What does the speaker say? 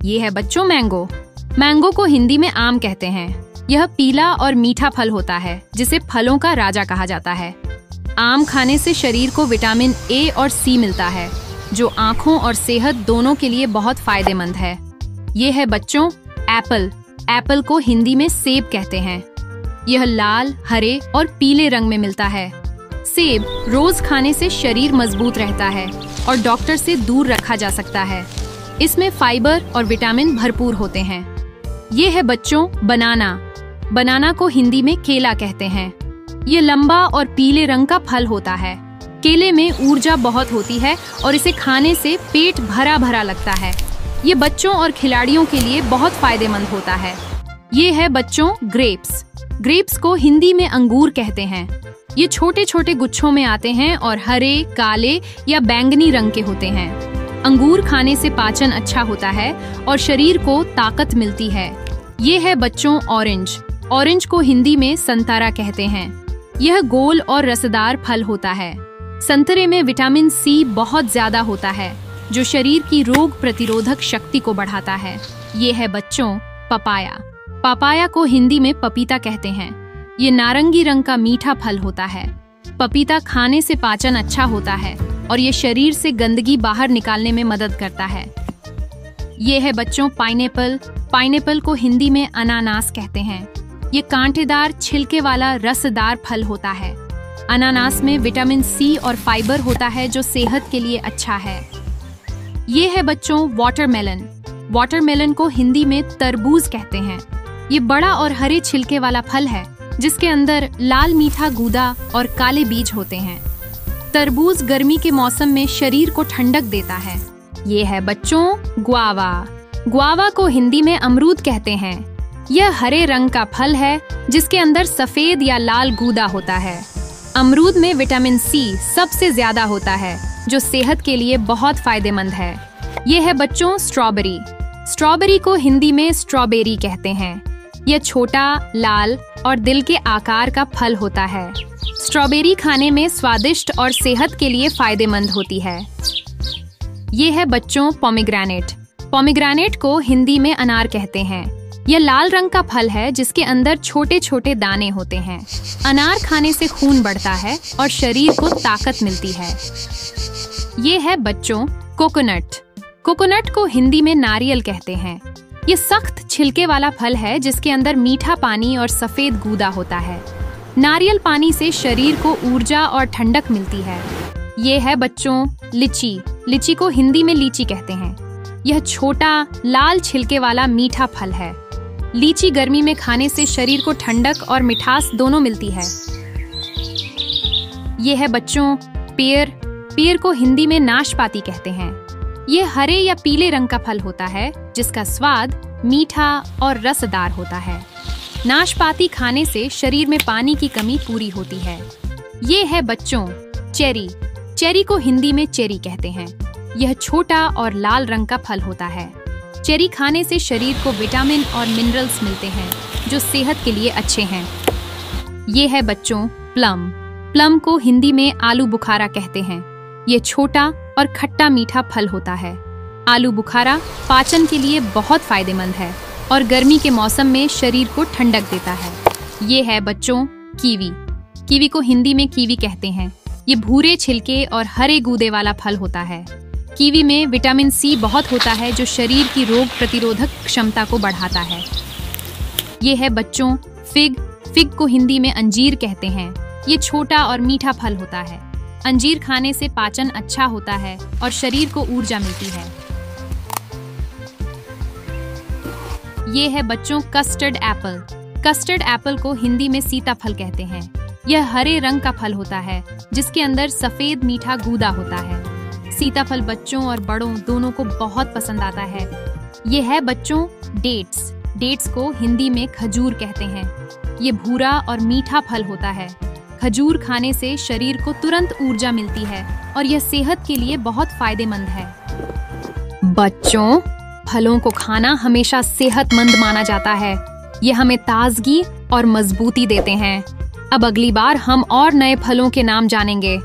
ये है बच्चों मैंगो। मैंगो को हिंदी में आम कहते हैं। यह पीला और मीठा फल होता है जिसे फलों का राजा कहा जाता है। आम खाने से शरीर को विटामिन ए और सी मिलता है जो आँखों और सेहत दोनों के लिए बहुत फायदेमंद है। ये है बच्चों एप्पल। एप्पल को हिंदी में सेब कहते हैं। यह लाल, हरे और पीले रंग में मिलता है। सेब रोज खाने से शरीर मजबूत रहता है और डॉक्टर से दूर रखा जा सकता है। इसमें फाइबर और विटामिन भरपूर होते हैं। ये है बच्चों बनाना। बनाना को हिंदी में केला कहते हैं। ये लंबा और पीले रंग का फल होता है। केले में ऊर्जा बहुत होती है और इसे खाने से पेट भरा भरा लगता है। ये बच्चों और खिलाड़ियों के लिए बहुत फायदेमंद होता है। ये है बच्चों ग्रेप्स। ग्रेप्स को हिंदी में अंगूर कहते हैं। ये छोटे छोटे गुच्छों में आते हैं और हरे, काले या बैंगनी रंग के होते हैं। अंगूर खाने से पाचन अच्छा होता है और शरीर को ताकत मिलती है। ये है बच्चों ऑरेंज। ऑरेंज को हिंदी में संतरा कहते हैं। यह गोल और रसदार फल होता है। संतरे में विटामिन सी बहुत ज्यादा होता है जो शरीर की रोग प्रतिरोधक शक्ति को बढ़ाता है। ये है बच्चों पपाया। पपाया को हिंदी में पपीता कहते हैं। ये नारंगी रंग का मीठा फल होता है। पपीता खाने से पाचन अच्छा होता है और ये शरीर से गंदगी बाहर निकालने में मदद करता है। ये है बच्चों पाइनएप्पल। पाइनएप्पल को हिंदी में अनानास कहते हैं। ये कांटेदार छिलके वाला रसदार फल होता है। अनानास में विटामिन सी और फाइबर होता है जो सेहत के लिए अच्छा है। ये है बच्चों वाटरमेलन। वाटरमेलन को हिंदी में तरबूज कहते हैं। ये बड़ा और हरे छिलके वाला फल है जिसके अंदर लाल मीठा गूदा और काले बीज होते हैं। तरबूज गर्मी के मौसम में शरीर को ठंडक देता है। ये है बच्चों ग्वावा। ग्वावा को हिंदी में अमरूद कहते हैं। यह हरे रंग का फल है जिसके अंदर सफेद या लाल गूदा होता है। अमरूद में विटामिन सी सबसे ज्यादा होता है जो सेहत के लिए बहुत फायदेमंद है। यह है बच्चों स्ट्रॉबेरी। स्ट्रॉबेरी को हिंदी में स्ट्रॉबेरी कहते हैं। यह छोटा, लाल और दिल के आकार का फल होता है। स्ट्रॉबेरी खाने में स्वादिष्ट और सेहत के लिए फायदेमंद होती है। ये है बच्चों पोमेग्रेनेट। पोमेग्रेनेट को हिंदी में अनार कहते हैं। यह लाल रंग का फल है जिसके अंदर छोटे छोटे दाने होते हैं। अनार खाने से खून बढ़ता है और शरीर को ताकत मिलती है। ये है बच्चों कोकोनट। कोकोनट को हिंदी में नारियल कहते हैं। ये सख्त छिलके वाला फल है जिसके अंदर मीठा पानी और सफेद गूदा होता है। नारियल पानी से शरीर को ऊर्जा और ठंडक मिलती है। ये है बच्चों लीची। लीची को हिंदी में लीची कहते हैं। यह छोटा, लाल छिलके वाला मीठा फल है। लीची गर्मी में खाने से शरीर को ठंडक और मिठास दोनों मिलती है। ये है बच्चों पेड़। पेड़ को हिंदी में नाशपाती कहते हैं। ये हरे या पीले रंग का फल होता है जिसका स्वाद मीठा और रसदार होता है। नाशपाती खाने से शरीर में पानी की कमी पूरी होती है। ये है बच्चों चेरी। चेरी को हिंदी में चेरी कहते हैं। यह छोटा और लाल रंग का फल होता है। चेरी खाने से शरीर को विटामिन और मिनरल्स मिलते हैं जो सेहत के लिए अच्छे हैं। ये है बच्चों प्लम। प्लम को हिंदी में आलू बुखारा कहते हैं। ये छोटा और खट्टा मीठा फल होता है। आलू बुखारा पाचन के लिए बहुत फायदेमंद है और गर्मी के मौसम में शरीर को ठंडक देता है। ये है बच्चों कीवी। कीवी को हिंदी में कीवी कहते हैं। ये भूरे छिलके और हरे गूदे वाला फल होता है। कीवी में विटामिन सी बहुत होता है जो शरीर की रोग प्रतिरोधक क्षमता को बढ़ाता है। ये है बच्चों फिग। फिग को हिंदी में अंजीर कहते हैं। ये छोटा और मीठा फल होता है। अंजीर खाने से पाचन अच्छा होता है और शरीर को ऊर्जा मिलती है। ये है बच्चों कस्टर्ड एप्पल। कस्टर्ड एप्पल को हिंदी में सीताफल कहते हैं। यह हरे रंग का फल होता है जिसके अंदर सफेद मीठा गूदा होता है। सीताफल बच्चों और बड़ों दोनों को बहुत पसंद आता है। ये है बच्चों डेट्स। डेट्स को हिंदी में खजूर कहते हैं। ये भूरा और मीठा फल होता है। खजूर खाने से शरीर को तुरंत ऊर्जा मिलती है और यह सेहत के लिए बहुत फायदेमंद है। बच्चों फलों को खाना हमेशा सेहतमंद माना जाता है। ये हमें ताजगी और मजबूती देते हैं। अब अगली बार हम और नए फलों के नाम जानेंगे।